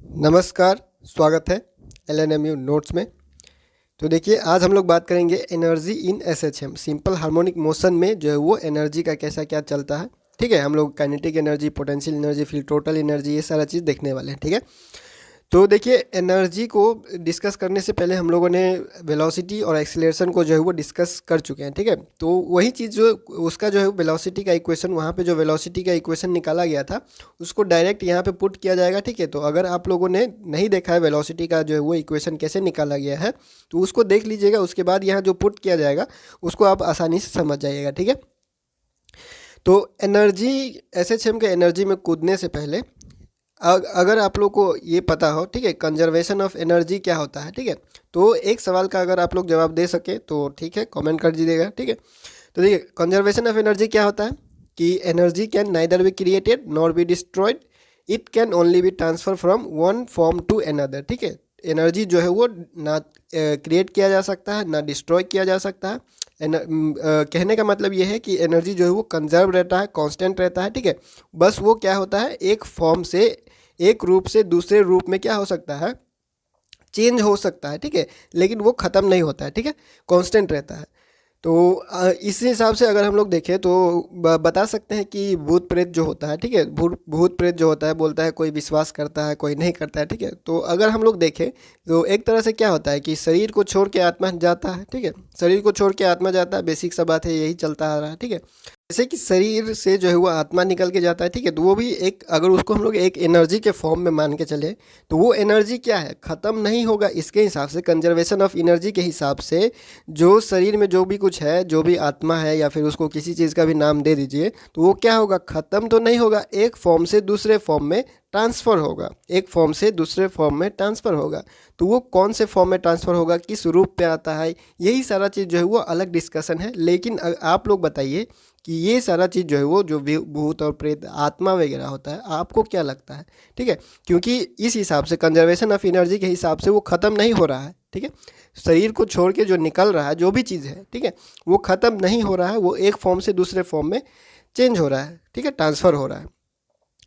नमस्कार, स्वागत है एलएनएमयू नोट्स में। तो देखिए, आज हम लोग बात करेंगे energy in SHM, simple harmonic motion में जो है वो एनर्जी का कैसा क्या चलता है। ठीक है, हम लोग काइनेटिक एनर्जी, पोटेंशियल एनर्जी, फिर टोटल एनर्जी, ये सारा चीज़ देखने वाले हैं। ठीक है, तो देखिए, एनर्जी को डिस्कस करने से पहले हम लोगों ने वेलोसिटी और एक्सीलरेशन को जो है वो डिस्कस कर चुके हैं। ठीक है, तो वही चीज़ जो उसका जो है वेलोसिटी का इक्वेशन, वहाँ पे जो वेलोसिटी का इक्वेशन निकाला गया था उसको डायरेक्ट यहाँ पे पुट किया जाएगा। ठीक है, तो अगर आप लोगों ने नहीं देखा है वेलोसिटी का जो है वो इक्वेशन कैसे निकाला गया है तो उसको देख लीजिएगा। उसके बाद यहाँ जो पुट किया जाएगा उसको आप आसानी से समझ जाइएगा। ठीक है, तो एनर्जी, एसएचएम के एनर्जी में कूदने से पहले अगर आप लोग को ये पता हो, ठीक है, कंजर्वेशन ऑफ एनर्जी क्या होता है। ठीक है, तो एक सवाल का अगर आप लोग जवाब दे सके तो ठीक है, कमेंट कर दीजिएगा। ठीक है, तो देखिए, कंजर्वेशन ऑफ एनर्जी क्या होता है कि energy can neither be created nor be destroyed, it can only be transfer from one form to another. ठीक है, एनर्जी जो है वो ना क्रिएट किया जा सकता है ना डिस्ट्रॉय किया जा सकता है। कहने का मतलब ये है कि एनर्जी जो है वो कंजर्व रहता है, कांस्टेंट रहता है। ठीक है, बस वो क्या होता है, एक फॉर्म से, एक रूप से दूसरे रूप में क्या हो सकता है, चेंज हो सकता है। ठीक है, लेकिन वो ख़त्म नहीं होता है। ठीक है, कांस्टेंट रहता है। तो इस हिसाब से अगर हम लोग देखें तो बता सकते हैं कि भूत प्रेत जो होता है, ठीक है, भूत प्रेत जो होता है, बोलता है कोई विश्वास करता है कोई नहीं करता है। ठीक है, तो अगर हम लोग देखें तो एक तरह से क्या होता है कि शरीर को छोड़ के आत्मा जाता है। ठीक है, शरीर को छोड़ के आत्मा जाता है, बेसिक सा बात है, यही चलता आ रहा है। ठीक है, जैसे कि शरीर से जो है वो आत्मा निकल के जाता है। ठीक है, तो वो भी एक, अगर उसको हम लोग एक एनर्जी के फॉर्म में मान के चले तो वो एनर्जी क्या है, ख़त्म नहीं होगा। इसके हिसाब से, कंजर्वेशन ऑफ एनर्जी के हिसाब से, जो शरीर में जो भी कुछ है, जो भी आत्मा है या फिर उसको किसी चीज़ का भी नाम दे दीजिए, तो वो क्या होगा, ख़त्म तो नहीं होगा, एक फॉर्म से दूसरे फॉर्म में ट्रांसफ़र होगा, एक फॉर्म से दूसरे फॉर्म में ट्रांसफ़र होगा। तो वो कौन से फॉर्म में ट्रांसफ़र होगा, किस रूप पे आता है, यही सारा चीज़ जो है वो अलग डिस्कशन है। लेकिन आप लोग बताइए कि ये सारा चीज़ जो है वो जो भूत और प्रेत, आत्मा वगैरह होता है, आपको क्या लगता है। ठीक है, क्योंकि इस हिसाब से, कंजर्वेशन ऑफ एनर्जी के हिसाब से वो ख़त्म नहीं हो रहा है। ठीक है, शरीर को छोड़ के जो निकल रहा है, जो भी चीज़ है, ठीक है, वो ख़त्म नहीं हो रहा है, वो एक फॉर्म से दूसरे फॉर्म में चेंज हो रहा है। ठीक है, ट्रांसफ़र हो रहा है।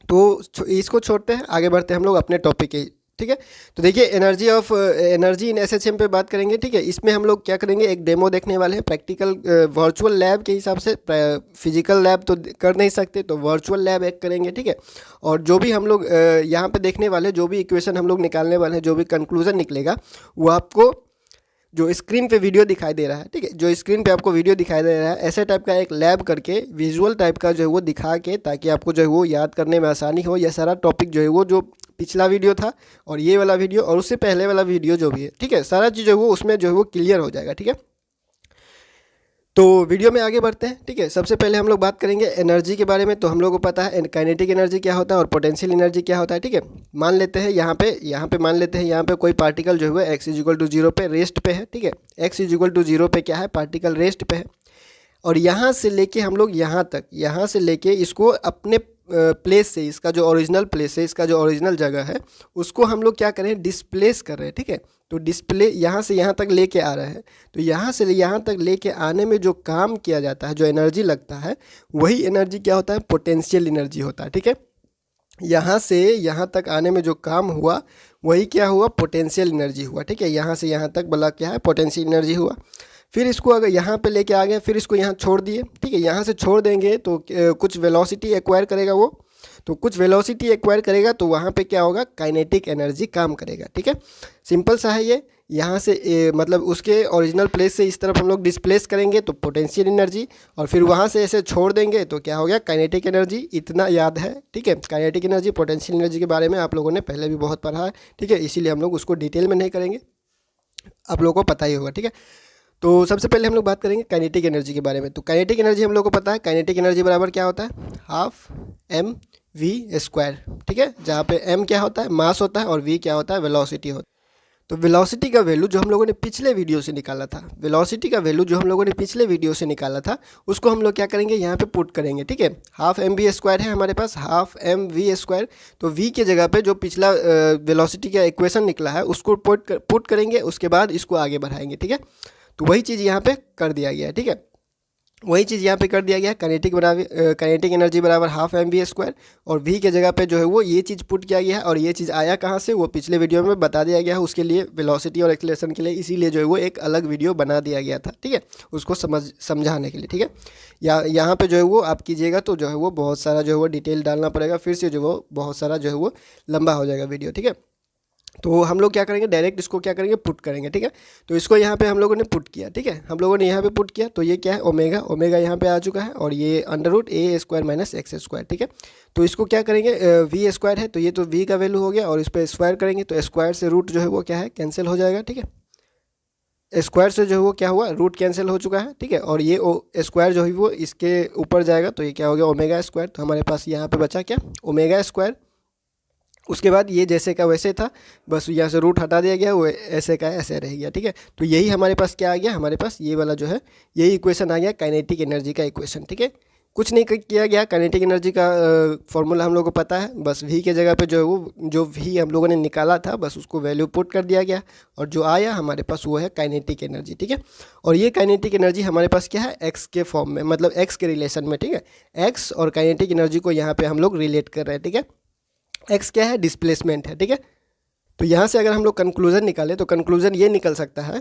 तो इसको छोड़ते हैं, आगे बढ़ते हैं हम लोग अपने टॉपिक के। ठीक है, तो देखिए, एनर्जी इन एसएचएम पे बात करेंगे। ठीक है, इसमें हम लोग क्या करेंगे, एक डेमो देखने वाले हैं, प्रैक्टिकल वर्चुअल लैब के हिसाब से। फिजिकल लैब तो कर नहीं सकते, तो वर्चुअल लैब एक करेंगे। ठीक है, और जो भी हम लोग यहाँ पे देखने वाले, जो भी इक्वेशन हम लोग निकालने वाले हैं, जो भी कंक्लूजन निकलेगा, वो आपको जो स्क्रीन पे वीडियो दिखाई दे रहा है, ठीक है, जो स्क्रीन पे आपको वीडियो दिखाई दे रहा है, ऐसे टाइप का एक लैब करके विजुअल टाइप का जो है वो दिखा के, ताकि आपको जो है वो याद करने में आसानी हो। यह सारा टॉपिक जो है वो, जो पिछला वीडियो था और ये वाला वीडियो और उससे पहले वाला वीडियो जो भी है, ठीक है, सारा चीज़ जो है वो उसमें जो है वो क्लियर हो जाएगा। ठीक है, तो वीडियो में आगे बढ़ते हैं। ठीक है, सबसे पहले हम लोग बात करेंगे एनर्जी के बारे में। तो हम लोग को पता है काइनेटिक एनर्जी क्या होता है और पोटेंशियल एनर्जी क्या होता है। ठीक है, मान लेते हैं यहाँ पे मान लेते हैं यहाँ पे कोई पार्टिकल जो है x is equal to zero पे रेस्ट पे है। ठीक है, x is equal to zero पे क्या है, पार्टिकल रेस्ट पे है। और यहाँ से लेके हम लोग यहाँ तक, यहाँ से लेके इसको अपने प्लेस से, इसका जो ओरिजिनल प्लेस है, इसका जो ओरिजिनल जगह है, उसको हम लोग क्या करें, डिस्प्लेस कर रहे हैं। ठीक है, तो डिस्प्ले यहाँ से यहाँ तक लेके आ रहे हैं। तो यहाँ से यहाँ तक लेके आने में जो काम किया जाता है, जो एनर्जी लगता है, वही एनर्जी क्या होता है, पोटेंशियल एनर्जी होता है। ठीक है, यहाँ से यहाँ तक आने में जो काम हुआ वही क्या हुआ, पोटेंशियल एनर्जी हुआ। ठीक है, यहाँ से यहाँ तक बोला क्या है, पोटेंशियल एनर्जी हुआ। फिर इसको अगर यहाँ पे लेके आ गए, फिर इसको यहाँ छोड़ दिए। ठीक है, यहाँ से छोड़ देंगे तो कुछ वेलोसिटी एक्वायर करेगा वो, तो कुछ वेलोसिटी एक्वायर करेगा तो वहाँ पे क्या होगा, काइनेटिक एनर्जी काम करेगा। ठीक है, सिंपल सा है ये। यहाँ से मतलब उसके ओरिजिनल प्लेस से इस तरफ हम लोग डिस्प्लेस करेंगे तो पोटेंशियल एनर्जी, और फिर वहाँ से ऐसे छोड़ देंगे तो क्या हो गया, काइनेटिक एनर्जी। इतना याद है। ठीक है, काइनेटिक एनर्जी, पोटेंशियल एनर्जी के बारे में आप लोगों ने पहले भी बहुत पढ़ा है। ठीक है, इसीलिए हम लोग उसको डिटेल में नहीं करेंगे, आप लोगों को पता ही होगा। ठीक है, तो सबसे पहले हम लोग बात करेंगे काइनेटिक एनर्जी के बारे में। तो काइनेटिक एनर्जी हम लोग को पता है, काइनेटिक एनर्जी बराबर क्या होता है, हाफ एम वी स्क्वायर। ठीक है, जहाँ पे एम क्या होता है, मास होता है, और वी क्या होता है, वेलोसिटी होता है। तो वेलोसिटी का वैल्यू जो हम लोगों ने पिछले वीडियो से निकाला था, वेलोसिटी का वैल्यू जो हम लोगों ने पिछले वीडियो से निकाला था, उसको हम लोग क्या करेंगे, यहाँ पे पुट करेंगे। ठीक है, हाफ एम वी स्क्वायर है हमारे पास, हाफ एम वी स्क्वायर। तो वी के जगह पे जो पिछला वेलोसिटी का इक्वेशन निकला है उसको पुट करेंगे, उसके बाद इसको आगे बढ़ाएंगे। ठीक है, तो वही चीज़ यहाँ पे कर दिया गया है। ठीक है, वही चीज़ यहाँ पे कर दिया गया, काइनेटिक एनर्जी बराबर हाफ एम वी स्क्वायर, और वी के जगह पे जो है वो ये चीज़ पुट किया गया है, और ये चीज़ आया कहाँ से वो पिछले वीडियो में बता दिया गया है, उसके लिए वेलोसिटी और एक्सेलरेशन के लिए, इसीलिए जो है वो एक अलग वीडियो बना दिया गया था, ठीक है, उसको समझाने के लिए, ठीक है। यहाँ पे जो है वो आप कीजिएगा तो जो है वो बहुत सारा जो है वो डिटेल डालना पड़ेगा, फिर से जो वो बहुत सारा जो है वो लंबा हो जाएगा वीडियो, ठीक है। तो हम लोग क्या करेंगे, डायरेक्ट इसको क्या करेंगे, पुट करेंगे, ठीक है। तो इसको यहाँ पे हम लोगों ने पुट किया, ठीक है, हम लोगों ने यहाँ पे पुट किया, तो ये क्या है, ओमेगा, ओमेगा यहाँ पे आ चुका है, और ये अंडर रूट ए स्क्वायर माइनस एक्स स्क्वायर, ठीक है। तो इसको क्या करेंगे, वी स्क्वायर है तो ये तो वी का वैल्यू हो गया, और इस पर स्क्वायर करेंगे तो स्क्वायर से रूट जो है वो क्या है, कैंसिल हो जाएगा, ठीक है। स्क्वायर से जो है वो क्या हुआ, रूट कैंसिल हो चुका है, ठीक है, और ये स्क्वायर जो है वो इसके ऊपर जाएगा, तो ये क्या हो गया, ओमेगा स्क्वायर। तो हमारे पास यहाँ पे बचा क्या, ओमेगा स्क्वायर। उसके बाद ये जैसे का वैसे था, बस यहाँ से रूट हटा दिया गया, वो ऐसे का ऐसे रह गया, ठीक है। तो यही हमारे पास क्या आ गया, हमारे पास ये वाला जो है यही इक्वेशन आ गया, काइनेटिक एनर्जी का इक्वेशन, ठीक है। कुछ नहीं किया गया, काइनेटिक एनर्जी का फॉर्मूला हम लोग को पता है, बस वी के जगह पे जो है वो जो वी हम लोगों ने निकाला था बस उसको वैल्यू पुट कर दिया गया, और जो आया हमारे पास वो है काइनेटिक एनर्जी, ठीक है। और ये काइनेटिक एनर्जी हमारे पास क्या है, एक्स के फॉर्म में, मतलब एक्स के रिलेशन में, ठीक है। एक्स और काइनेटिक एनर्जी को यहाँ पे हम लोग रिलेट कर रहे हैं, ठीक है। एक्स क्या है, डिस्प्लेसमेंट है, ठीक है। तो यहाँ से अगर हम लोग कंक्लूजन निकालें तो कंक्लूजन ये निकल सकता है,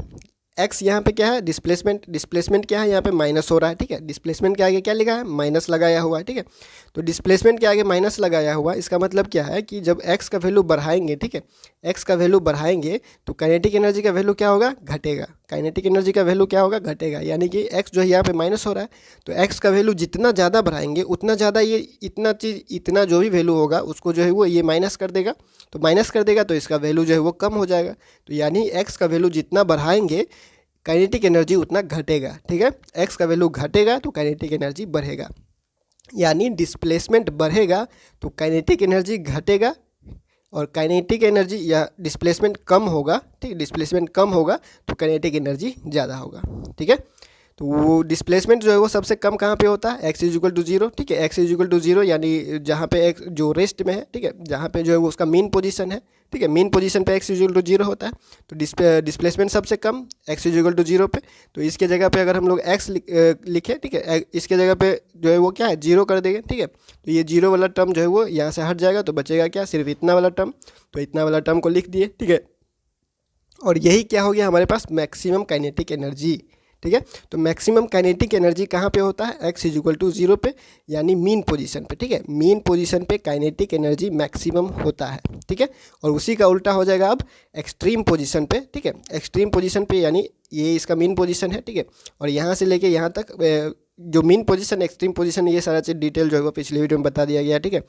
एक्स यहाँ पे क्या है, डिस्प्लेसमेंट, डिस्प्लेसमेंट क्या है, यहाँ पे माइनस हो रहा है, ठीक है। डिस्प्लेसमेंट के आगे क्या लिखा है, माइनस लगाया हुआ है, ठीक है। तो डिस्प्लेसमेंट के आगे माइनस लगाया हुआ, इसका मतलब क्या है कि जब एक्स का वैल्यू बढ़ाएंगे, ठीक है, एक्स का वैल्यू बढ़ाएंगे तो काइनेटिक एनर्जी का वैल्यू क्या होगा, घटेगा, काइनेटिक एनर्जी का वैल्यू क्या होगा, घटेगा। यानी कि एक्स जो है यहाँ पे माइनस हो रहा है, तो एक्स का वैल्यू जितना ज़्यादा बढ़ाएंगे उतना ज़्यादा ये इतना जो भी वैल्यू होगा उसको जो है वो ये माइनस कर देगा, तो माइनस कर देगा तो इसका वैल्यू जो है वो कम हो जाएगा। तो यानी एक्स का वैल्यू जितना बढ़ाएंगे काइनेटिक एनर्जी उतना घटेगा, ठीक है। एक्स का वैल्यू घटेगा तो काइनेटिक एनर्जी बढ़ेगा, यानी डिस्प्लेसमेंट बढ़ेगा तो काइनेटिक एनर्जी घटेगा, और काइनेटिक एनर्जी या डिस्प्लेसमेंट कम होगा, ठीक है, डिस्प्लेसमेंट कम होगा तो काइनेटिक एनर्जी ज़्यादा होगा, ठीक है। तो वो डिस्प्लेसमेंट जो है वो सबसे कम कहाँ पे होता है, x is equal to zero, ठीक है, x is equal to zero, यानी जहाँ पे एक्स जो रेस्ट में है, ठीक है, जहाँ पे जो है वो उसका मीन पोजीशन है, ठीक है, मीन पोजीशन पे X is equal to zero होता है। तो डिस्प्लेसमेंट सबसे कम X is equal to zero पे, तो इसके जगह पे अगर हम लोग एक्स लिखे, ठीक है, इसके जगह पे जो है वो क्या है, जीरो कर देंगे, ठीक है। तो ये जीरो वाला टर्म जो है वो यहाँ से हट जाएगा, तो बचेगा क्या, सिर्फ इतना वाला टर्म, तो इतना वाला टर्म को लिख दिए, ठीक है। और यही क्या हो गया हमारे पास, मैक्सिमम काइनेटिक एनर्जी, ठीक है। तो मैक्सिमम काइनेटिक एनर्जी कहाँ पे होता है, x is equal to zero पे, यानी मीन पोजीशन पे, ठीक है, मीन पोजीशन पे काइनेटिक एनर्जी मैक्सिमम होता है, ठीक है। और उसी का उल्टा हो जाएगा अब एक्सट्रीम पोजीशन पे, ठीक है, एक्सट्रीम पोजीशन पे, यानी ये इसका मीन पोजीशन है, ठीक है, और यहाँ से लेके यहाँ तक जो मीन पोजीशन एक्सट्रीम पोजीशन ये सारा चीज़ डिटेल जो है वो पिछले वीडियो में बता दिया गया है, ठीक है।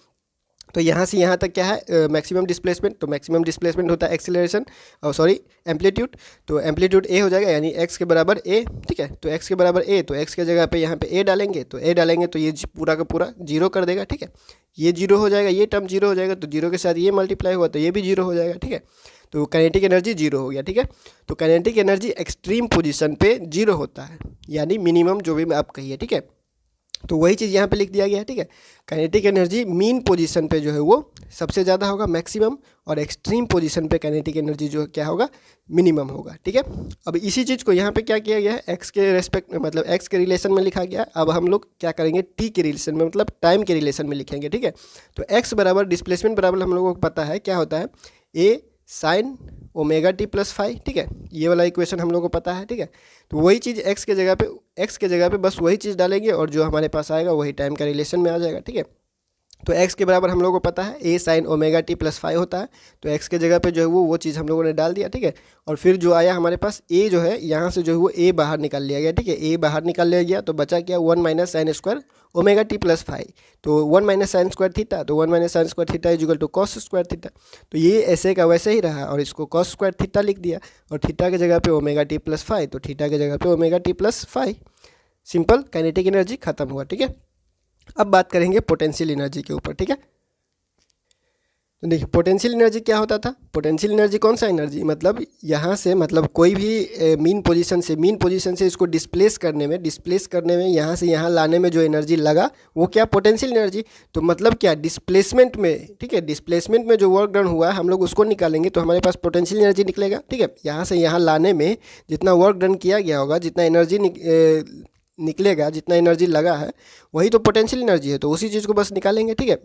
तो यहाँ से यहाँ तक क्या है, मैक्सिमम डिस्प्लेसमेंट, तो मैक्सिमम डिस्प्लेसमेंट होता है एक्सीलरेशन, और सॉरी एम्पलीट्यूड, तो एम्पलीट्यूड ए हो जाएगा, यानी एक्स के बराबर ए, ठीक है। तो एक्स के बराबर ए, तो एक्स के जगह पे यहाँ पे ए डालेंगे, तो ए डालेंगे तो ये पूरा का पूरा जीरो कर देगा, ठीक है, ये जीरो हो जाएगा, ये टर्म जीरो हो जाएगा, तो जीरो के साथ ये मल्टीप्लाई हुआ तो ये भी जीरो हो जाएगा, ठीक है। तो काइनेटिक एनर्जी जीरो हो गया, ठीक है। तो काइनेटिक एनर्जी एक्सट्रीम पोजीशन पे जीरो होता है, यानी मिनिमम जो भी आप कहिए, ठीक है। तो वही चीज़ यहाँ पे लिख दिया गया है, ठीक है। काइनेटिक एनर्जी मीन पोजीशन पे जो है वो सबसे ज़्यादा होगा, मैक्सिमम, और एक्सट्रीम पोजीशन पे काइनेटिक एनर्जी जो क्या होगा, मिनिमम होगा, ठीक है। अब इसी चीज़ को यहाँ पे क्या किया गया है, एक्स के रेस्पेक्ट में, मतलब एक्स के रिलेशन में लिखा गया। अब हम लोग क्या करेंगे, टी के रिलेशन में, मतलब टाइम के रिलेशन में लिखेंगे, ठीक है। तो एक्स बराबर डिस्प्लेसमेंट बराबर हम लोगों को पता है क्या होता है, A sine omega T plus five, ठीक है, ये वाला इक्वेशन हम लोग को पता है, ठीक है। तो वही चीज़ एक्स के जगह पे बस वही चीज़ डालेंगे, और जो हमारे पास आएगा वही टाइम का रिलेशन में आ जाएगा, ठीक है। तो x के बराबर हम लोगों को पता है A sine omega T plus five होता है, तो x के जगह पे जो है वो चीज़ हम लोगों ने डाल दिया, ठीक है। और फिर जो आया हमारे पास a जो है, यहाँ से जो है वो a बाहर निकाल लिया गया, ठीक है, a बाहर निकाल लिया गया, तो बचा क्या, one minus sine square omega T plus five, तो one minus sine square theta, तो one minus sine square theta is equal to cos square theta, तो ये ऐसे का वैसे ही रहा, और इसको कॉस स्क्वायर थीटा लिख दिया, और थीटा के जगह पे ओमेगा टी प्लस फाइव, तो थीटा के जगह पे omega T plus five, simple, kinetic energy खत्म हुआ, ठीक है। अब बात करेंगे पोटेंशियल एनर्जी के ऊपर, ठीक है। तो देखिए पोटेंशियल एनर्जी क्या होता था, पोटेंशियल एनर्जी कौन सा एनर्जी, मतलब यहाँ से, मतलब कोई भी मीन पोजीशन से इसको डिस्प्लेस करने में यहाँ से यहाँ लाने में जो एनर्जी लगा वो क्या, पोटेंशियल एनर्जी। तो मतलब क्या, डिस्प्लेसमेंट में, ठीक है, डिस्प्लेसमेंट में जो वर्क डन हुआ है हम लोग उसको निकालेंगे तो हमारे पास पोटेंशियल एनर्जी निकलेगा, ठीक है। यहाँ से यहाँ लाने में जितना वर्क डन किया गया होगा, जितना एनर्जी निकलेगा, जितना एनर्जी लगा है वही तो पोटेंशियल एनर्जी है, तो उसी चीज़ को बस निकालेंगे। ठीक है,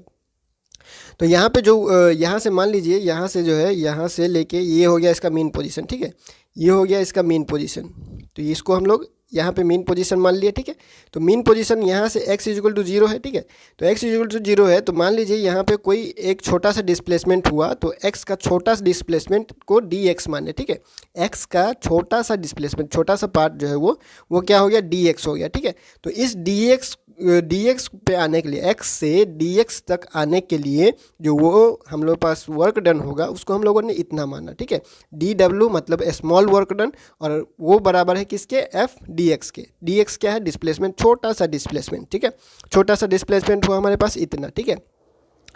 तो यहाँ पे जो यहाँ से मान लीजिए, यहाँ से जो है, यहाँ से लेके ये हो गया इसका मेन पोजीशन। ठीक है, ये हो गया इसका मेन पोजीशन, तो इसको हम लोग यहाँ पे मेन पोजीशन मान लिए। ठीक है, तो मेन पोजीशन यहाँ से x इक्वल टू 0 है। ठीक है, तो x इक्वल टू 0 है, तो मान लीजिए यहाँ पे कोई एक छोटा सा डिस्प्लेसमेंट हुआ, तो x का छोटा सा डिस्प्लेसमेंट को dx माने। ठीक है, x का छोटा सा डिस्प्लेसमेंट, छोटा सा पार्ट जो है वो क्या हो गया, dx हो गया। ठीक है, तो इस dx पे आने के लिए, x से dx तक आने के लिए जो वो हम लोग पास वर्क डन होगा उसको हम लोगों ने इतना माना। ठीक है, dw मतलब स्मॉल वर्क डन, और वो बराबर है किसके, f dx के। dx क्या है, डिस्प्लेसमेंट, छोटा सा डिस्प्लेसमेंट। ठीक है, छोटा सा डिस्प्लेसमेंट हुआ हमारे पास इतना। ठीक है,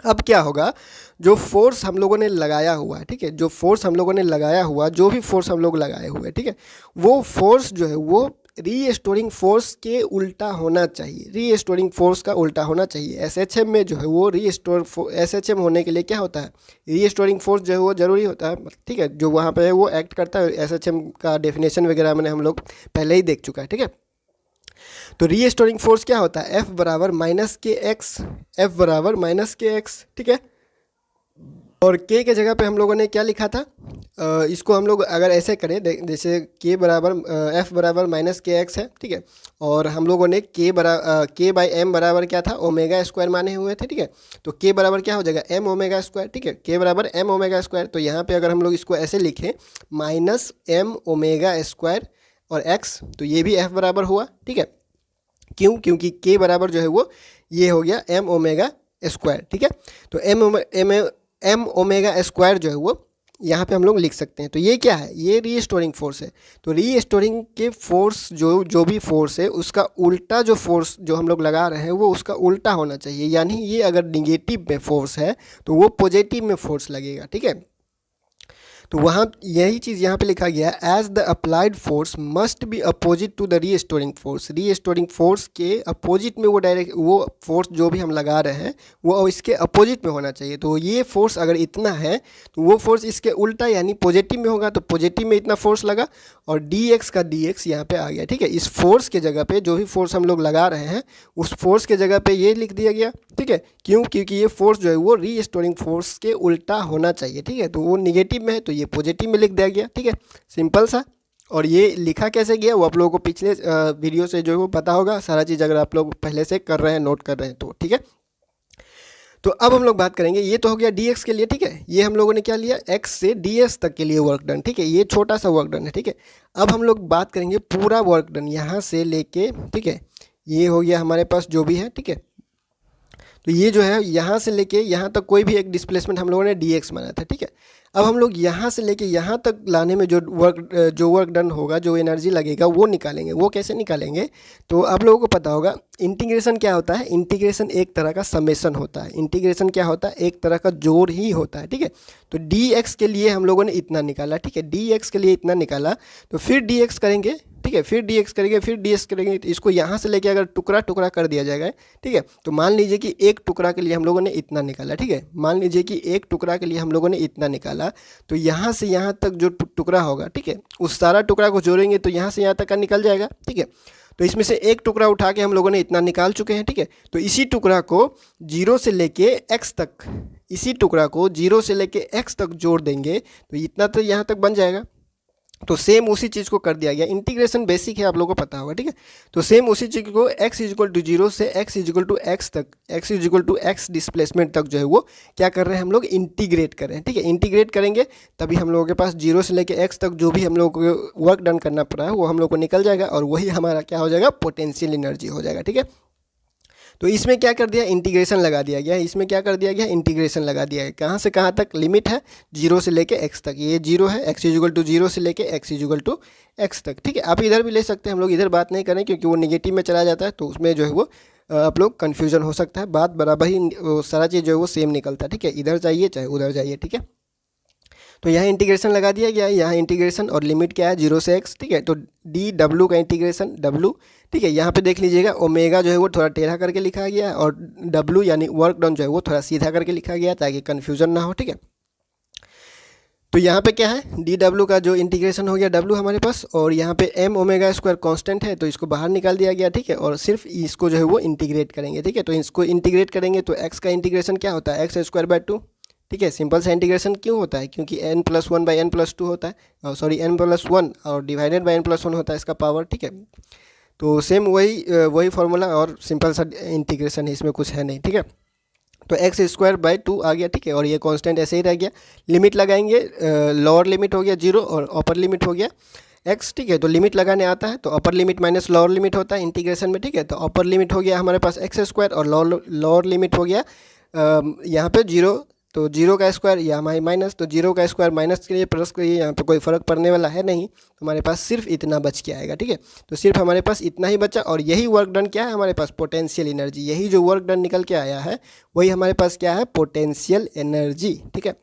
अब क्या होगा, जो फोर्स हम लोगों ने लगाया हुआ है, ठीक है, जो फोर्स हम लोगों ने लगाया हुआ, जो भी फोर्स हम लोग लगाए हुए, ठीक है, वो फोर्स जो है वो रीस्टोरिंग फोर्स के उल्टा होना चाहिए, रीस्टोरिंग फोर्स का उल्टा होना चाहिए। एसएचएम में जो है वो एसएचएम होने के लिए क्या होता है, रीस्टोरिंग फोर्स जो है वो ज़रूरी होता है। ठीक है, जो वहाँ पे है वो एक्ट करता है। एसएचएम का डेफिनेशन वगैरह मैंने हम लोग पहले ही देख चुका है। ठीक है, तो रीस्टोरिंग फोर्स क्या होता है, F बराबर माइनस के एक्स, F बराबर माइनस के एक्स। ठीक है, और K के जगह पे हम लोगों ने क्या लिखा था, इसको हम लोग अगर ऐसे करें, जैसे K बराबर F बराबर माइनस के एक्स है। ठीक है, और हम लोगों ने K बाई एम बराबर क्या था, ओमेगा स्क्वायर माने हुए थे। ठीक है, तो K बराबर क्या हो जाएगा, m ओमेगा स्क्वायर। ठीक है, K बराबर m ओमेगा स्क्वायर, तो यहाँ पे अगर हम लोग इसको ऐसे लिखें माइनस m ओमेगा स्क्वायर और x, तो ये भी F बराबर हुआ। ठीक है, क्यों, क्योंकि K बराबर जो है वो ये हो गया m ओमेगा स्क्वायर। ठीक है, तो m ओमेगा स्क्वायर जो है वो यहाँ पे हम लोग लिख सकते हैं। तो ये क्या है, ये रीस्टोरिंग फोर्स है। तो रीस्टोरिंग के फोर्स जो भी फोर्स है उसका उल्टा जो फोर्स जो हम लोग लगा रहे हैं वो उसका उल्टा होना चाहिए। यानी ये अगर निगेटिव में फोर्स है तो वो पॉजिटिव में फोर्स लगेगा। ठीक है, तो वहाँ यही चीज़ यहाँ पे लिखा गया है, as the applied force must be opposite to the restoring force. Restoring force के अपोजिट में वो फोर्स जो भी हम लगा रहे हैं वो इसके अपोजिट में होना चाहिए। तो ये फोर्स अगर इतना है तो वो फोर्स इसके उल्टा यानी पॉजिटिव में होगा, तो पॉजिटिव में इतना फोर्स लगा और dx का dx यहाँ पे आ गया। ठीक है, इस फोर्स के जगह पे जो भी फोर्स हम लोग लगा रहे हैं उस फोर्स के जगह पे ये लिख दिया गया। ठीक है, क्यों, क्योंकि ये फोर्स जो है वो रीस्टोरिंग फोर्स के उल्टा होना चाहिए। ठीक है, तो वो निगेटिव में है तो ये पॉजिटिव में लिख दिया गया। ठीक है, सिंपल सा। और ये लिखा कैसे गया वो आप लोगों को पिछले वीडियो से जो है वो पता होगा सारा चीज़, अगर आप लोग पहले से कर रहे हैं, नोट कर रहे हैं तो। ठीक है, तो अब हम लोग बात करेंगे, ये तो हो गया dx के लिए। ठीक है, ये हम लोगों ने क्या लिया, x से ds तक के लिए वर्क डन। ठीक है, ये छोटा सा वर्क डन है। ठीक है, अब हम लोग बात करेंगे पूरा वर्क डन यहाँ से लेके। ठीक है, ये हो गया हमारे पास जो भी है। ठीक है, तो ये जो है यहाँ से लेके यहाँ तक कोई भी एक डिस्प्लेसमेंट हम लोगों ने dx माना था। ठीक है, अब हम लोग यहाँ से लेके यहाँ तक लाने में जो वर्क डन होगा, जो एनर्जी लगेगा वो निकालेंगे। वो कैसे निकालेंगे, तो आप लोगों को पता होगा इंटीग्रेशन क्या होता है। इंटीग्रेशन एक तरह का समेशन होता है। इंटीग्रेशन क्या होता है, एक तरह का जोड़ ही होता है। ठीक है, तो dx के लिए हम लोगों ने इतना निकाला। ठीक है, dx के लिए इतना निकाला, तो फिर dx करेंगे। ठीक है, फिर dx करेंगे, फिर ds करेंगे, तो इसको यहाँ से लेके अगर टुकड़ा टुकड़ा कर दिया जाएगा। ठीक है, तो मान लीजिए कि एक टुकड़ा के लिए हम लोगों ने इतना निकाला। ठीक है, मान लीजिए कि एक टुकड़ा के लिए हम लोगों ने इतना निकाला, तो यहाँ से यहाँ तक जो टुकड़ा होगा, ठीक है, उस सारा टुकड़ा को जोड़ेंगे तो यहाँ से यहाँ तक का निकल जाएगा। ठीक है, तो इसमें से एक टुकड़ा उठा के हम लोगों ने इतना निकाल चुके हैं। ठीक है, तो इसी टुकड़ा को 0 से लेके x तक, इसी टुकड़ा को 0 से लेके x तक जोड़ देंगे तो इतना तो यहाँ तक बन जाएगा। तो सेम उसी चीज़ को कर दिया गया। इंटीग्रेशन बेसिक है, आप लोगों को पता होगा। ठीक है, तो सेम उसी चीज़ को x इक्वल टू 0 से x इक्वल टू x तक, x equal to x displacement तक जो है वो क्या कर रहे हैं, हम लोग इंटीग्रेट कर रहे हैं। ठीक है, इंटीग्रेट करेंगे तभी हम लोगों के पास 0 से लेके x तक जो भी हम लोग को वर्क डन करना पड़ा है वो हम लोग को निकल जाएगा, और वही हमारा क्या हो जाएगा, पोटेंशियल एनर्जी हो जाएगा। ठीक है, तो इसमें क्या कर दिया, इंटीग्रेशन लगा दिया गया। इसमें क्या कर दिया गया, इंटीग्रेशन लगा दिया गया। कहाँ से कहाँ तक लिमिट है, 0 से लेके x तक। ये 0 है, x इक्वल टू 0 से लेके x इक्वल टू x तक। ठीक है, आप इधर भी ले सकते हैं, हम लोग इधर बात नहीं करें क्योंकि वो नेगेटिव में चला जाता है, तो उसमें जो है वो आप लोग कन्फ्यूजन हो सकता है। बात बराबर ही सारा चीज़ जो है वो सेम निकलता है। ठीक है, इधर जाइए चाहे उधर जाइए। ठीक है, तो यहाँ इंटीग्रेशन लगा दिया गया है। यहाँ इंटीग्रेशन और लिमिट क्या है, 0 से x। ठीक है, तो dw का इंटीग्रेशन w। ठीक है, यहाँ पे देख लीजिएगा ओमेगा जो है वो थोड़ा टेढ़ा करके लिखा गया है, और w यानी वर्क डन जो है वो थोड़ा सीधा करके लिखा गया है ताकि कन्फ्यूजन ना हो। ठीक है, तो यहाँ पे क्या है, डी डब्ल्यू का जो इंटीग्रेशन हो गया डब्ल्यू हमारे पास, और यहाँ पे एम ओमेगा स्क्वायर कांस्टेंट है तो इसको बाहर निकाल दिया गया, ठीक है। और सिर्फ इसको जो है वो इंटीग्रेट करेंगे, ठीक है। तो इसको इंटीग्रेट करेंगे तो एक्स का इंटीग्रेशन क्या होता है, एक्स स्क्वायर बाय 2, ठीक है। सिंपल सा इंटीग्रेशन क्यों होता है, क्योंकि n+1/n+2 होता है, सॉरी n+1 और डिवाइडेड बाय n+1 होता है इसका पावर, ठीक है। तो सेम वही फॉर्मूला और सिंपल सा इंटीग्रेशन है, इसमें कुछ है नहीं, ठीक है। तो एक्स स्क्वायर बाय 2 आ गया, ठीक है। और ये कांस्टेंट ऐसे ही रह गया। लिमिट लगाएंगे, लोअर लिमिट हो गया 0 और अपर लिमिट हो गया x, ठीक है। तो लिमिट लगाने आता है तो upper limit minus lower limit होता है इंटीग्रेशन में, ठीक है। तो अपर लिमिट हो गया हमारे पास एक्स स्क्वायर और लोअर लिमिट हो गया यहाँ पे 0, तो 0 का स्क्वायर या माइनस, तो 0 का स्क्वायर माइनस के लिए प्लस के लिए यहाँ पे कोई फ़र्क पड़ने वाला है नहीं, तो हमारे पास सिर्फ इतना बच के आएगा, ठीक है। तो सिर्फ हमारे पास इतना ही बचा, और यही वर्क डन क्या है हमारे पास, पोटेंशियल एनर्जी। यही जो वर्क डन निकल के आया है वही हमारे पास क्या है, पोटेंशियल एनर्जी, ठीक है।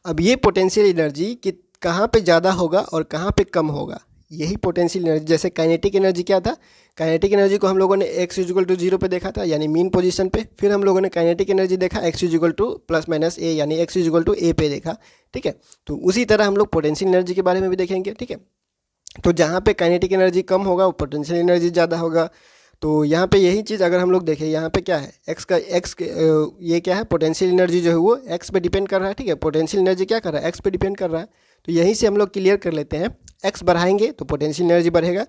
अब ये पोटेंशियल एनर्जी कि कहाँ पे ज़्यादा होगा और कहाँ पे कम होगा, यही पोटेंशियल एनर्जी। जैसे काइनेटिक एनर्जी क्या था, काइनेटिक एनर्जी को हम लोगों ने x=0 पे देखा था, यानी मीन पोजीशन पे। फिर हम लोगों ने काइनेटिक एनर्जी देखा x=+-a, यानी x=a पे देखा, ठीक है। तो उसी तरह हम लोग पोटेंशियल एनर्जी के बारे में भी देखेंगे, ठीक है। तो जहाँ पे काइनेटिक एनर्जी कम होगा वो पोटेंशियल एनर्जी ज़्यादा होगा। तो यहाँ पे यही चीज़ अगर हम लोग देखें, यहाँ पे क्या है, ये क्या है, पोटेंशियल एनर्जी जो है वो एक्स पे डिपेंड कर रहा है, ठीक है। पोटेंशियल एनर्जी क्या कर रहा है, एक्स पे डिपेंड कर रहा है। तो यहीं से हम लोग क्लियर कर लेते हैं, एक्स बढ़ाएंगे तो पोटेंशियल एनर्जी बढ़ेगा।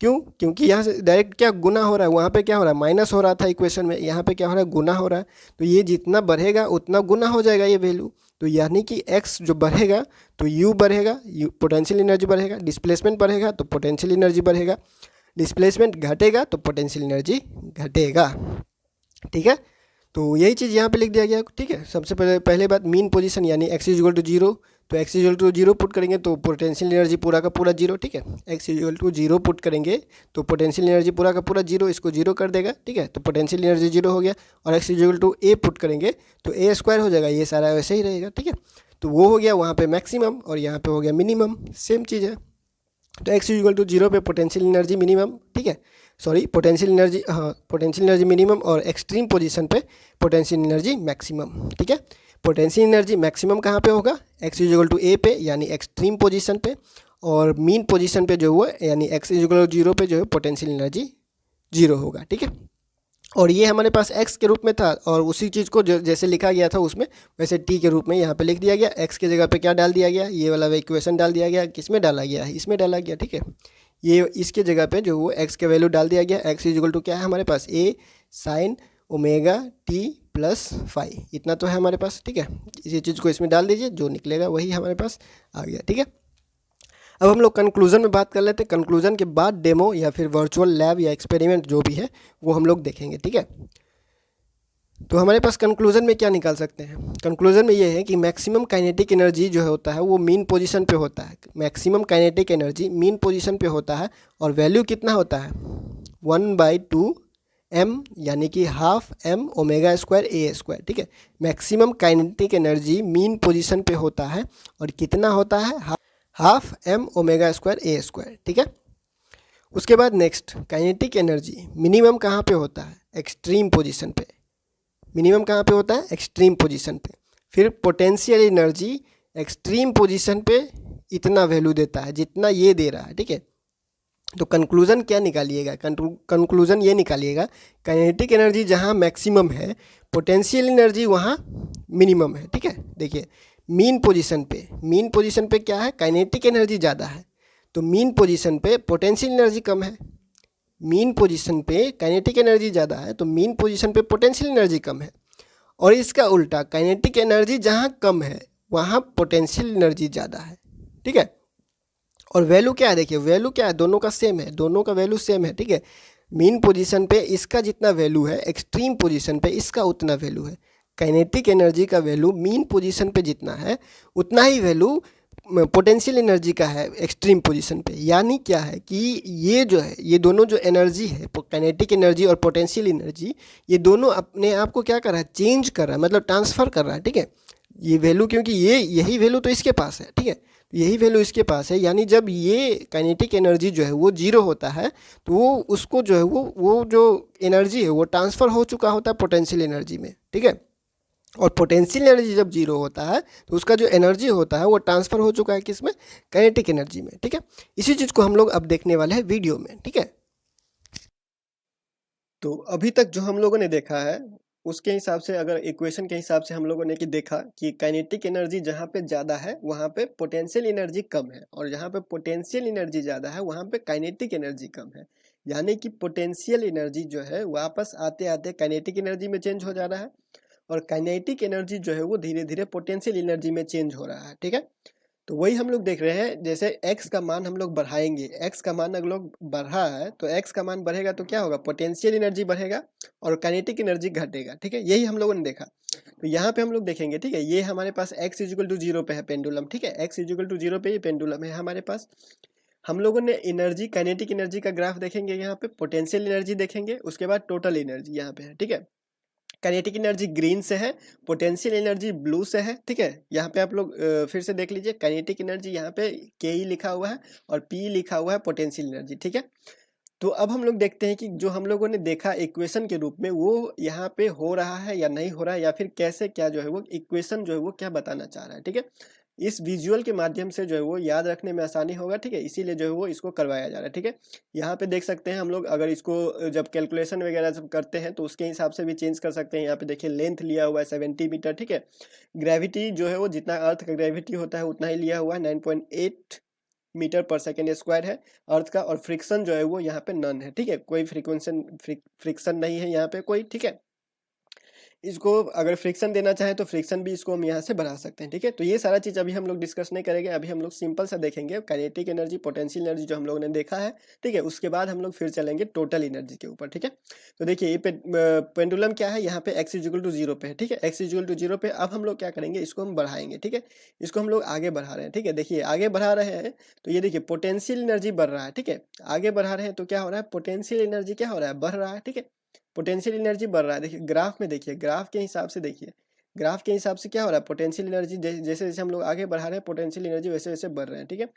क्यों, क्योंकि यहाँ से डायरेक्ट क्या गुना हो रहा है, वहाँ पे क्या हो रहा है, माइनस हो रहा था इक्वेशन में, यहाँ पे क्या हो रहा है, गुना हो रहा है। तो ये जितना बढ़ेगा उतना गुना हो जाएगा ये वैल्यू। तो यानी कि x जो बढ़ेगा तो u बढ़ेगा, पोटेंशियल एनर्जी बढ़ेगा। डिस्प्लेसमेंट बढ़ेगा तो पोटेंशियल एनर्जी बढ़ेगा। डिस्प्लेसमेंट घटेगा तो पोटेंशियल एनर्जी घटेगा, ठीक है। तो यही चीज़ यहाँ पे लिख दिया गया, ठीक है। सबसे पहले बात मीन पोजीशन, यानी x=0, तो x=0 पुट करेंगे तो पोटेंशियल एनर्जी पूरा का पूरा 0, ठीक है। x=0 पुट करेंगे तो पोटेंशियल एनर्जी पूरा का पूरा 0, इसको 0 कर देगा, ठीक है। तो पोटेंशियल एनर्जी 0 हो गया। और x=a पुट करेंगे तो a स्क्वायर हो जाएगा, ये सारा वैसे ही रहेगा, ठीक है। तो वो हो गया वहाँ पे मैक्सिमम और यहाँ पे हो गया मिनिमम, सेम चीज़ है। तो x=0 पे पोटेंशियल एनर्जी मिनिमम, ठीक है, सॉरी पोटेंशियल एनर्जी, हाँ पोटेंशियल एनर्जी मिनिमम, और एक्सट्रीम पोजीशन पे पोटेंशियल एनर्जी मैक्सिमम, ठीक है। पोटेंशियल एनर्जी मैक्सिमम कहाँ पे होगा, x=a पे, यानी एक्सट्रीम पोजीशन पे, और मीन पोजीशन पे जो हुआ यानी x=0 पे जो है पोटेंशियल एनर्जी 0 होगा, ठीक है। और ये हमारे पास x के रूप में था, और उसी चीज़ को जैसे लिखा गया था उसमें वैसे t के रूप में यहाँ पे लिख दिया गया। x के जगह पे क्या डाल दिया गया, ये वाला इक्वेशन डाल दिया गया। किस में डाला गया है, इसमें डाला गया, ठीक है। ये इसके जगह पे जो वो x के वैल्यू डाल दिया गया। x= क्या है हमारे पास, a sin ωt+φ, इतना तो है हमारे पास, ठीक है। इसी चीज़ को इसमें डाल दीजिए, जो निकलेगा वही हमारे पास आ गया, ठीक है। अब हम लोग कंक्लूजन में बात कर लेते हैं। कंक्लूजन के बाद डेमो या फिर वर्चुअल लैब या एक्सपेरिमेंट जो भी है वो हम लोग देखेंगे, ठीक है। तो हमारे पास कंक्लूजन में क्या निकाल सकते हैं, कंक्लूजन में ये है कि मैक्सिमम काइनेटिक एनर्जी जो होता है वो मीन पोजीशन पे होता है। Maximum kinetic energy mean position पे होता है, और वैल्यू कितना होता है, 1/2m, यानी कि ½ m⍵²a², ठीक है। Maximum kinetic energy mean position पे होता है, और कितना होता है, ½ m⍵²a², ठीक है। उसके बाद नेक्स्ट, काइनेटिक एनर्जी मिनिमम कहाँ पे होता है, एक्सट्रीम पोजीशन पे। मिनिमम कहाँ पे होता है, एक्सट्रीम पोजीशन पे। फिर पोटेंशियल एनर्जी एक्सट्रीम पोजीशन पे इतना वैल्यू देता है जितना ये दे रहा है, ठीक है। तो कंक्लूजन क्या निकालिएगा, कंक्लूजन ये निकालिएगा, काइनेटिक एनर्जी जहाँ मैक्सिमम है पोटेंशियल एनर्जी वहाँ मिनिमम है, ठीक है। देखिए मीन पोजीशन पे क्या है, काइनेटिक एनर्जी ज़्यादा है, तो मीन पोजीशन पे पोटेंशियल एनर्जी कम है। मीन पोजीशन पे काइनेटिक एनर्जी ज़्यादा है तो मीन पोजीशन पे पोटेंशियल एनर्जी कम है। और इसका उल्टा, काइनेटिक एनर्जी जहाँ कम है वहाँ पोटेंशियल एनर्जी ज़्यादा है, ठीक है। और वैल्यू क्या है, देखिए वैल्यू क्या है, दोनों का सेम है, दोनों का वैल्यू सेम है, ठीक है। मीन पोजीशन पे इसका जितना वैल्यू है एक्सट्रीम पोजीशन पे इसका उतना वैल्यू है। काइनेटिक एनर्जी का वैल्यू मीन पोजीशन पे जितना है उतना ही वैल्यू पोटेंशियल एनर्जी का है एक्सट्रीम पोजीशन पे। यानी क्या है कि ये जो है, ये दोनों जो एनर्जी है, काइनेटिक एनर्जी और पोटेंशियल एनर्जी, ये दोनों अपने आप को क्या कर रहा है, चेंज कर रहा है, मतलब ट्रांसफ़र कर रहा है, ठीक है। ये वैल्यू, क्योंकि यही वैल्यू तो इसके पास है, ठीक है, यही वैल्यू इसके पास है। यानी जब ये काइनेटिक एनर्जी जो है वो 0 होता है तो वो उसको जो है वो जो एनर्जी है वो ट्रांसफ़र हो चुका होता है पोटेंशियल एनर्जी में, ठीक है। और पोटेंशियल एनर्जी जब जीरो होता है तो उसका जो एनर्जी होता है वो ट्रांसफ़र हो चुका है किसमें, काइनेटिक एनर्जी में, ठीक है। इसी चीज़ को हम लोग अब देखने वाले हैं वीडियो में, ठीक है। तो अभी तक जो हम लोगों ने देखा है उसके हिसाब से, अगर इक्वेशन के हिसाब से हम लोगों ने कि देखा कि काइनेटिक एनर्जी जहाँ पे ज़्यादा है वहाँ पे पोटेंशियल एनर्जी कम है, और जहाँ पे पोटेंशियल एनर्जी ज़्यादा है वहाँ पे काइनेटिक एनर्जी कम है। यानी कि पोटेंशियल एनर्जी जो है वापस आते आते काइनेटिक एनर्जी में चेंज हो जा रहा है, और काइनेटिक एनर्जी जो है वो धीरे धीरे पोटेंशियल एनर्जी में चेंज हो रहा है, ठीक है। तो वही हम लोग देख रहे हैं, जैसे x का मान हम लोग बढ़ाएंगे, x का मान अगर लोग बढ़ा है तो x का मान बढ़ेगा तो क्या होगा, पोटेंशियल एनर्जी बढ़ेगा और काइनेटिक एनर्जी घटेगा, ठीक है। यही हम लोगों ने देखा। तो यहाँ पे हम लोग देखेंगे, ठीक है, ये हमारे पास x इजिकल टू जीरो पे है पेंडुलम, ठीक है, x इजिकल टू जीरो पे ये पेंडुलम है हमारे पास। हम लोगों ने एनर्जी, काइनेटिक एनर्जी का ग्राफ देखेंगे, यहाँ पे पोटेंशियल एनर्जी देखेंगे, उसके बाद टोटल एनर्जी यहाँ पे है, ठीक है। काइनेटिक एनर्जी ग्रीन से है, पोटेंशियल एनर्जी ब्लू से है, ठीक है। यहाँ पे आप लोग फिर से देख लीजिए, काइनेटिक एनर्जी यहाँ पे के ई लिखा हुआ है और पी लिखा हुआ है पोटेंशियल एनर्जी, ठीक है। तो अब हम लोग देखते हैं कि जो हम लोगों ने देखा इक्वेशन के रूप में वो यहाँ पे हो रहा है या नहीं हो रहा है, या फिर कैसे क्या जो है वो इक्वेशन जो है वो क्या बताना चाह रहा है, ठीक है। इस विजुअल के माध्यम से जो है वो याद रखने में आसानी होगा, ठीक है, इसीलिए जो है वो इसको करवाया जा रहा है, ठीक है। यहाँ पे देख सकते हैं हम लोग, अगर इसको जब कैलकुलेशन वगैरह जब करते हैं तो उसके हिसाब से भी चेंज कर सकते हैं। यहाँ पे देखिए लेंथ लिया हुआ है 70 मीटर, ठीक है। ग्रेविटी जो है वो जितना अर्थ का ग्रेविटी होता है उतना ही लिया हुआ है, 9.8 मीटर पर सेकेंड स्क्वायर है अर्थ का, और फ्रिक्शन जो है वो यहाँ पे नन है, ठीक है, कोई फ्रिक्शन नहीं है यहाँ पे कोई, ठीक है। इसको अगर फ्रिक्शन देना चाहे तो फ्रिक्शन भी इसको हम यहाँ से बढ़ा सकते हैं, ठीक है। तो ये सारा चीज़ अभी हम लोग डिस्कस नहीं करेंगे, अभी हम लोग सिंपल सा देखेंगे काइनेटिक एनर्जी, पोटेंशियल एनर्जी जो हम लोगों ने देखा है, ठीक है। उसके बाद हम लोग फिर चलेंगे टोटल एनर्जी के ऊपर, ठीक है। तो देखिए ये पेंडुलम क्या है, यहाँ पे एक्स इजिकल टू जीरो पे है, ठीक है, एक्स इजिकल टू जीरो पे। अब हम लोग क्या करेंगे, इसको हम बढ़ाएंगे, ठीक है, इसको हम लोग आगे बढ़ा रहे हैं, ठीक है। देखिए आगे बढ़ा रहे हैं तो ये देखिए पोटेंशियल एनर्जी बढ़ रहा है, ठीक है, आगे बढ़ा रहे हैं तो क्या हो रहा है, पोटेंशियल एनर्जी क्या हो रहा है, बढ़ रहा है, ठीक है। पोटेंशियल एनर्जी बढ़ रहा है, देखिए ग्राफ में, देखिए ग्राफ के हिसाब से, देखिए ग्राफ के हिसाब से क्या हो रहा है, पोटेंशियल एनर्जी जैसे जैसे हम लोग आगे बढ़ा रहे हैं पोटेंशियल एनर्जी वैसे वैसे बढ़ रहे हैं, ठीक है।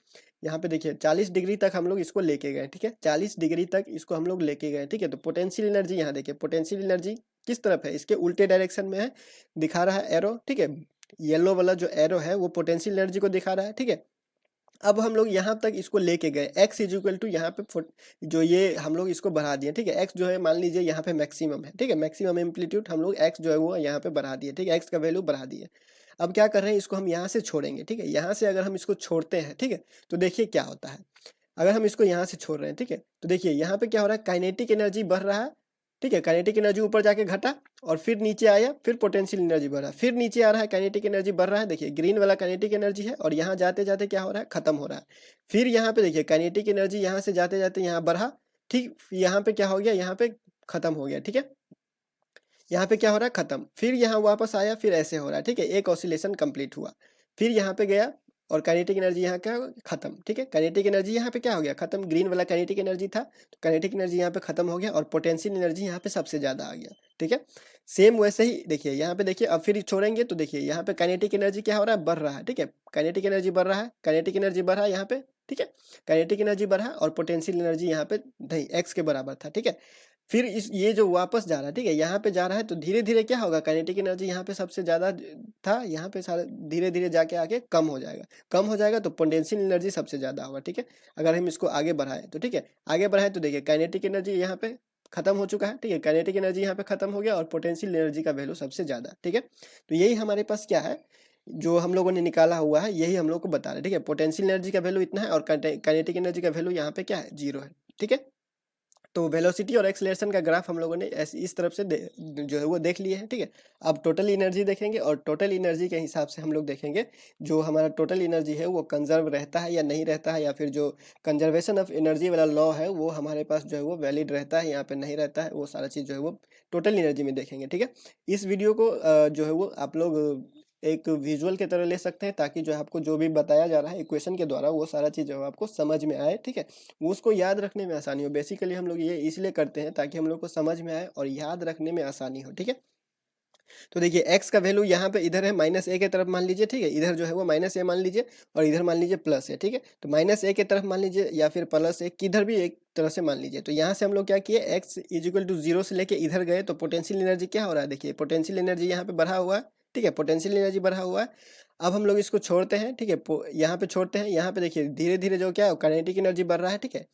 यहाँ पे देखिए 40 डिग्री तक हम लोग इसको लेके गए, ठीक है, 40 डिग्री तक इसको हम लोग लेके गए, ठीक है। तो पोटेंशियल एनर्जी यहाँ देखिए, पोटेंशियल एनर्जी किस तरफ है, इसके उल्टे डायरेक्शन में है, दिखा रहा है एरो, ठीक है। येलो वाला जो एरो है वो पोटेंशियल एनर्जी को दिखा रहा है, ठीक है। अब हम लोग यहाँ तक इसको लेके गए, x इज इक्वल टू यहाँ पे जो ये हम लोग इसको बढ़ा दिए, ठीक है। x जो है मान लीजिए यहाँ पे मैक्सिमम है, ठीक है, मैक्सिमम एम्पलीट्यूड हम लोग x जो है वो यहाँ पे बढ़ा दिए, ठीक है, x का वैल्यू बढ़ा दिए। अब क्या कर रहे हैं, इसको हम यहाँ से छोड़ेंगे, ठीक है, यहाँ से अगर हम इसको छोड़ते हैं, ठीक है, तो देखिए क्या होता है। अगर हम इसको यहाँ से छोड़ रहे हैं, ठीक है, तो देखिए यहाँ पे क्या हो रहा है, काइनेटिक एनर्जी बढ़ रहा है, ठीक है, काइनेटिक एनर्जी ऊपर जाके घटा और फिर नीचे आया, फिर पोटेंशियल एनर्जी बढ़ रहा है, फिर नीचे आ रहा है, काइनेटिक एनर्जी बढ़ रहा है, देखिए ग्रीन वाला काइनेटिक एनर्जी है, और यहाँ जाते जाते क्या हो रहा है, खत्म हो रहा है। फिर यहाँ पे देखिए काइनेटिक एनर्जी यहाँ से जाते जाते यहाँ बढ़ा, ठीक, यहाँ पे क्या हो गया, यहाँ पे खत्म हो गया, ठीक है, यहाँ पे क्या हो रहा है, खत्म, फिर यहाँ वापस आया, फिर ऐसे हो रहा है, ठीक है, एक ऑसिलेशन कंप्लीट हुआ, फिर यहाँ पे गया और काइनेटिक एनर्जी यहाँ क्या खत्म, ठीक है, काइनेटिक एनर्जी यहाँ पे क्या हो गया, खत्म, ग्रीन वाला काइनेटिक एनर्जी था तो काइनेटिक एनर्जी यहाँ पे खत्म हो गया और पोटेंशियल एनर्जी यहाँ पे सबसे ज़्यादा आ गया, ठीक है। सेम वैसे ही देखिए यहाँ पे, देखिए अब फिर छोड़ेंगे तो देखिए यहाँ पे काइनेटिक एनर्जी क्या हो रहा है, बढ़ रहा है, ठीक है, काइनेटिक एनर्जी बढ़ रहा है, काइनेटिक एनर्जी बढ़ा यहाँ पे, ठीक है, काइनेटिक एनर्जी बढ़ा और पोटेंशियल एनर्जी यहाँ पे नहीं एक्स के बराबर था, ठीक है। फिर इस ये जो वापस जा रहा है, ठीक है, यहाँ पे जा रहा है तो धीरे धीरे क्या होगा, काइनेटिक एनर्जी यहाँ पे सबसे ज़्यादा था, यहाँ पे सारा धीरे धीरे जाके आके कम हो जाएगा, कम हो जाएगा तो पोटेंशियल एनर्जी सबसे ज़्यादा होगा, ठीक है। अगर हम इसको आगे बढ़ाएं तो, ठीक है, आगे बढ़ाएं तो देखिए काइनेटिक एनर्जी यहाँ पे खत्म हो चुका है, ठीक है, काइनेटिक एनर्जी यहाँ पे खत्म हो गया और पोटेंशियल एनर्जी का वैल्यू सबसे ज़्यादा, ठीक है। तो यही हमारे पास क्या है, जो हम लोगों ने निकाला हुआ है यही हम लोग को बता रहे हैं, ठीक है, पोटेंशियल एनर्जी का वैल्यू इतना है और काइनेटिक एनर्जी का वैल्यू यहाँ पे क्या है, जीरो है, ठीक है। तो वेलोसिटी और एक्सेलरेशन का ग्राफ हम लोगों ने इस तरफ से जो है वो देख लिए हैं, ठीक है। अब टोटल एनर्जी देखेंगे और टोटल एनर्जी के हिसाब से हम लोग देखेंगे जो हमारा टोटल एनर्जी है वो कंजर्व रहता है या नहीं रहता है, या फिर जो कंजर्वेशन ऑफ एनर्जी वाला लॉ है वो हमारे पास जो है वो वैलिड रहता है, यहाँ पे नहीं रहता है, वो सारा चीज़ जो है वो टोटल एनर्जी में देखेंगे, ठीक है। इस वीडियो को जो है वो आप लोग एक विजुअल की तरह ले सकते हैं, ताकि जो है आपको जो भी बताया जा रहा है इक्वेशन के द्वारा वो सारा चीज़ जो है आपको समझ में आए, ठीक है, वो उसको याद रखने में आसानी हो। बेसिकली हम लोग ये इसलिए करते हैं ताकि हम लोग को समझ में आए और याद रखने में आसानी हो, ठीक है। तो देखिए x का वैल्यू यहाँ पे इधर है -a के तरफ मान लीजिए, ठीक है, इधर जो है वो -a मान लीजिए और इधर मान लीजिए प्लस है, ठीक है। तो -a के तरफ मान लीजिए या फिर +1 किधर भी एक तरह से मान लीजिए। तो यहाँ से हम लोग क्या किए, x इज इक्वल टू 0 से लेके इधर गए तो पोटेंशियल एनर्जी क्या हो रहा है, देखिए पोटेंशियल एनर्जी यहाँ पे बढ़ा हुआ है, ठीक है, पोटेंशियल एनर्जी बढ़ा हुआ है। अब हम लोग इसको छोड़ते हैं, ठीक है, यहाँ पे छोड़ते हैं, यहाँ पे देखिए धीरे धीरे जो क्या है काइनेटिक एनर्जी बढ़ रहा है, ठीक है,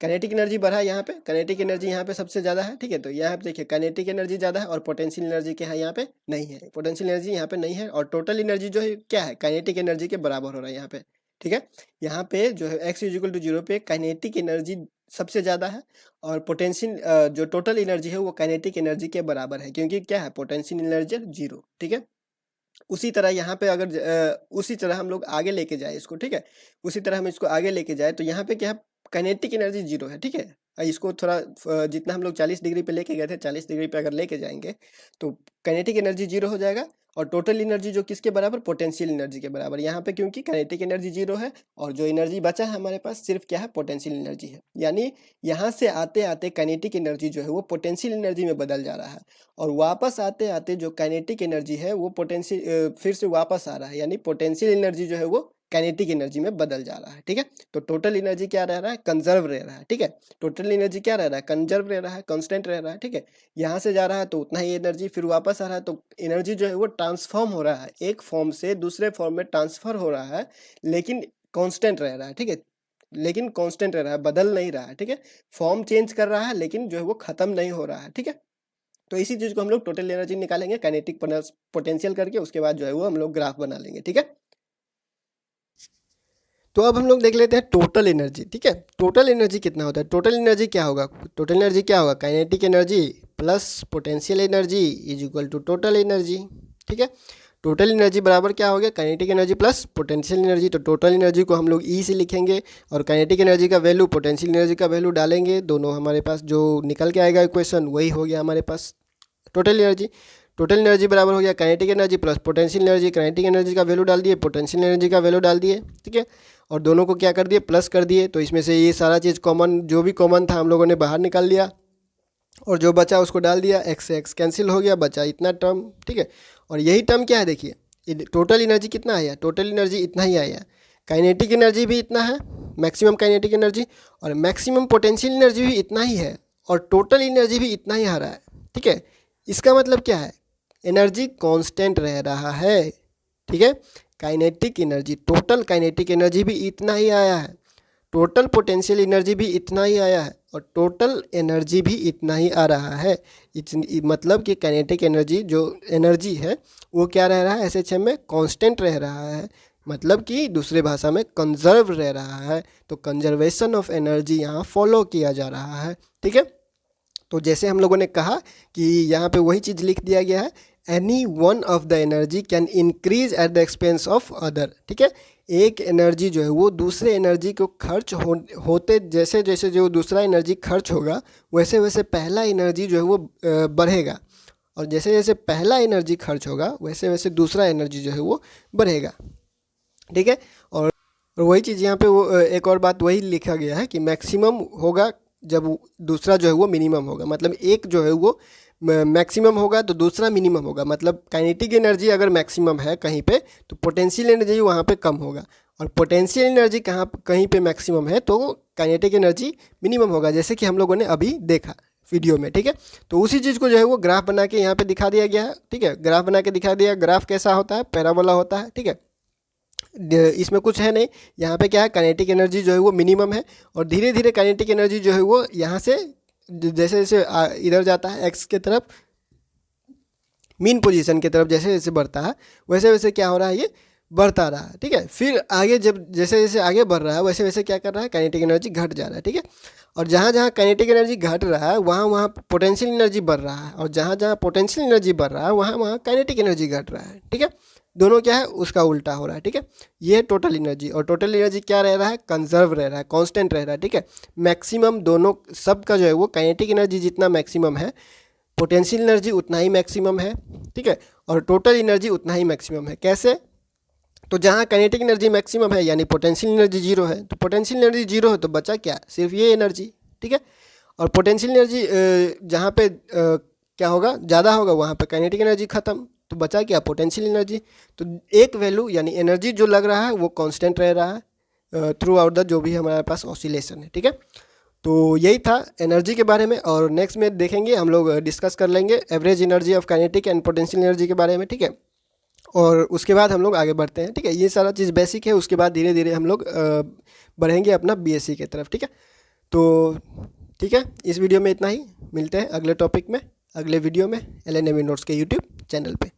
काइनेटिक एनर्जी बढ़ा है यहाँ पे, काइनेटिक एनर्जी यहाँ पे सबसे ज़्यादा है, ठीक है, तो यहाँ पे देखिए काइनेटिक एनर्जी ज़्यादा है और पोटेंशियल एनर्जी क्या है यहाँ पे नहीं है, पोटेंशियल एनर्जी यहाँ पे नहीं है और टोटल एनर्जी जो है क्या है काइनेटिक एनर्जी के बराबर हो रहा है यहाँ पे, ठीक है। यहाँ पे जो है x इक्वल टू 0 पे काइनेटिक एनर्जी सबसे ज़्यादा है और पोटेंशियल जो टोटल एनर्जी है वो काइनेटिक एनर्जी के बराबर है, क्योंकि क्या है पोटेंशियल एनर्जी 0, ठीक है। उसी तरह यहाँ पे अगर उसी तरह हम लोग आगे लेके जाए इसको, ठीक है, उसी तरह हम इसको आगे लेके जाए तो यहाँ पे क्या है काइनेटिक एनर्जी 0 है, ठीक है। इसको थोड़ा जितना हम लोग 40 डिग्री पे लेके गए थे 40 डिग्री पे अगर लेके जाएंगे तो काइनेटिक एनर्जी 0 हो जाएगा और टोटल एनर्जी जो किसके बराबर पोटेंशियल एनर्जी के बराबर। यहाँ पे क्योंकि काइनेटिक एनर्जी 0 है और जो एनर्जी बचा है हमारे पास सिर्फ क्या है पोटेंशियल एनर्जी है, यानी यहाँ से आते आते काइनेटिक एनर्जी जो है वो पोटेंशियल एनर्जी में बदल जा रहा है और वापस आते आते जो काइनेटिक एनर्जी है वो पोटेंशियल फिर से वापस आ रहा है, यानी पोटेंशियल एनर्जी जो है वो काइनेटिक एनर्जी में बदल जा रहा है, ठीक है। तो टोटल एनर्जी क्या रह रहा है कंजर्व रह रहा है, ठीक है, टोटल एनर्जी क्या रह रहा है कंजर्व रह रहा है, कांस्टेंट रह रहा है, ठीक है। यहाँ से जा रहा है तो उतना ही एनर्जी फिर वापस आ रहा है, तो एनर्जी जो है वो ट्रांसफॉर्म हो रहा है, एक फॉर्म से दूसरे फॉर्म में ट्रांसफर हो रहा है, लेकिन कांस्टेंट रह रहा है, ठीक है, लेकिन कांस्टेंट रह रहा है, बदल नहीं रहा है, ठीक है। फॉर्म चेंज कर रहा है लेकिन जो है वो खत्म नहीं हो रहा है, ठीक है। तो इसी चीज को हम लोग टोटल एनर्जी निकालेंगे काइनेटिक पोटेंशियल करके, उसके बाद जो है वो हम लोग ग्राफ बना लेंगे, ठीक है। तो अब हम लोग देख लेते हैं टोटल एनर्जी, ठीक है, टोटल एनर्जी कितना होता है, टोटल एनर्जी क्या होगा, टोटल एनर्जी क्या होगा kinetic energy plus potential energy is equal to total energy, ठीक है। टोटल एनर्जी बराबर क्या हो गया kinetic energy plus potential energy, तो टोटल एनर्जी को हम लोग ई से लिखेंगे और काइनेटिक एनर्जी का वैल्यू पोटेंशियल एनर्जी का वैल्यू डालेंगे, दोनों हमारे पास जो निकल के आएगा इक्वेशन वही हो गया हमारे पास टोटल एनर्जी। टोटल एनर्जी बराबर हो गया kinetic energy plus potential energy, kinetic energy का वैल्यू डाल दिए पोटेंशियल एनर्जी का वैल्यू डाल दिए, ठीक है, और दोनों को क्या कर दिए प्लस कर दिए, तो इसमें से ये सारा चीज़ कॉमन जो भी कॉमन था हम लोगों ने बाहर निकाल लिया और जो बचा उसको डाल दिया, एक्स से एक्स कैंसिल हो गया, बचा इतना टर्म, ठीक है। और यही टर्म क्या है देखिए टोटल एनर्जी कितना आया, टोटल एनर्जी इतना ही आया, काइनेटिक एनर्जी भी इतना है मैक्सिमम काइनेटिक एनर्जी और मैक्सिमम पोटेंशियल एनर्जी भी इतना ही है और टोटल एनर्जी भी इतना ही आ रहा है, ठीक है। इसका मतलब क्या है एनर्जी कांस्टेंट रह रहा है, ठीक है। Kinetic energy total kinetic energy भी इतना ही आया है, टोटल पोटेंशियल एनर्जी भी इतना ही आया है और टोटल एनर्जी भी इतना ही आ रहा है। मतलब कि काइनेटिक एनर्जी जो एनर्जी है वो क्या रह रहा है एसएचएम में कांस्टेंट रह रहा है, मतलब कि दूसरे भाषा में कंजर्व रह रहा है, तो कंजर्वेशन ऑफ एनर्जी यहाँ फॉलो किया जा रहा है, ठीक है। तो जैसे हम लोगों ने कहा कि यहाँ पे वही चीज़ लिख दिया गया है, any one of the energy can increase at the expense of other, ठीक है। एक एनर्जी जो है वो दूसरे एनर्जी को खर्च होते जैसे जैसे जो दूसरा एनर्जी खर्च होगा वैसे वैसे पहला एनर्जी जो है वो बढ़ेगा और जैसे जैसे पहला एनर्जी खर्च होगा वैसे वैसे दूसरा एनर्जी जो है वो बढ़ेगा, ठीक है। और वही चीज़ यहाँ पे वो एक और बात वही लिखा गया है कि मैक्सिमम होगा जब दूसरा जो है वो मिनिमम होगा, मतलब एक जो है वो मैक्सिमम होगा तो दूसरा मिनिमम होगा, मतलब काइनेटिक एनर्जी अगर मैक्सिमम है कहीं पे तो पोटेंशियल एनर्जी वहाँ पे कम होगा और पोटेंशियल एनर्जी कहीं पे मैक्सिमम है तो काइनेटिक एनर्जी मिनिमम होगा, जैसे कि हम लोगों ने अभी देखा वीडियो में, ठीक है। तो उसी चीज़ को जो है वो ग्राफ बना के यहाँ पे दिखा दिया गया है, ठीक है, ग्राफ बना के दिखा दिया। ग्राफ कैसा होता है पैराबोला होता है, ठीक है, इसमें कुछ है नहीं, यहाँ पे क्या है काइनेटिक एनर्जी जो है वो मिनिमम है और धीरे धीरे काइनेटिक एनर्जी जो है वो यहाँ से जैसे जैसे इधर जाता है एक्स के तरफ मीन पोजीशन की तरफ जैसे जैसे बढ़ता है वैसे वैसे क्या हो रहा है ये बढ़ता रहा है, ठीक है। फिर आगे जब जैसे जैसे आगे बढ़ रहा है वैसे वैसे क्या कर रहा है काइनेटिक एनर्जी घट जा रहा है, ठीक है। और जहाँ जहाँ काइनेटिक एनर्जी घट रहा है वहाँ वहाँ पोटेंशियल एनर्जी बढ़ रहा है और जहाँ जहाँ पोटेंशियल एनर्जी बढ़ रहा है वहाँ वहाँ काइनेटिक एनर्जी घट रहा है, ठीक है। दोनों क्या है उसका उल्टा हो रहा है, ठीक है। ये टोटल एनर्जी और टोटल एनर्जी क्या रह रहा है कंजर्व रह रहा है कांस्टेंट रह रहा है, ठीक है। मैक्सिमम दोनों सब का जो है वो काइनेटिक एनर्जी जितना मैक्सिमम है पोटेंशियल एनर्जी उतना ही मैक्सिमम है, ठीक है, और टोटल एनर्जी उतना ही मैक्सिमम है। कैसे, तो जहाँ काइनेटिक एनर्जी मैक्सिमम है यानी पोटेंशियल एनर्जी जीरो है, तो पोटेंशियल एनर्जी जीरो है तो बचा क्या सिर्फ ये एनर्जी, ठीक है। और पोटेंशियल एनर्जी जहाँ पे क्या होगा ज़्यादा होगा वहाँ पे काइनेटिक एनर्जी खत्म, तो बचा क्या पोटेंशियल एनर्जी। तो एक वैल्यू यानी एनर्जी जो लग रहा है वो कांस्टेंट रह रहा है थ्रू आउट द जो भी हमारे पास ऑसिलेशन है, ठीक है। तो यही था एनर्जी के बारे में और नेक्स्ट में देखेंगे हम लोग डिस्कस कर लेंगे average energy of kinetic and potential energy के बारे में, ठीक है। और उसके बाद हम लोग आगे बढ़ते हैं, ठीक है। ये सारा चीज़ बेसिक है, उसके बाद धीरे धीरे हम लोग बढ़ेंगे अपना बीएससी की तरफ, ठीक है। तो ठीक है, इस वीडियो में इतना ही। मिलते हैं अगले टॉपिक में, अगले वीडियो में, एलएनएमयू नोट्स के यूट्यूब चैनल पे।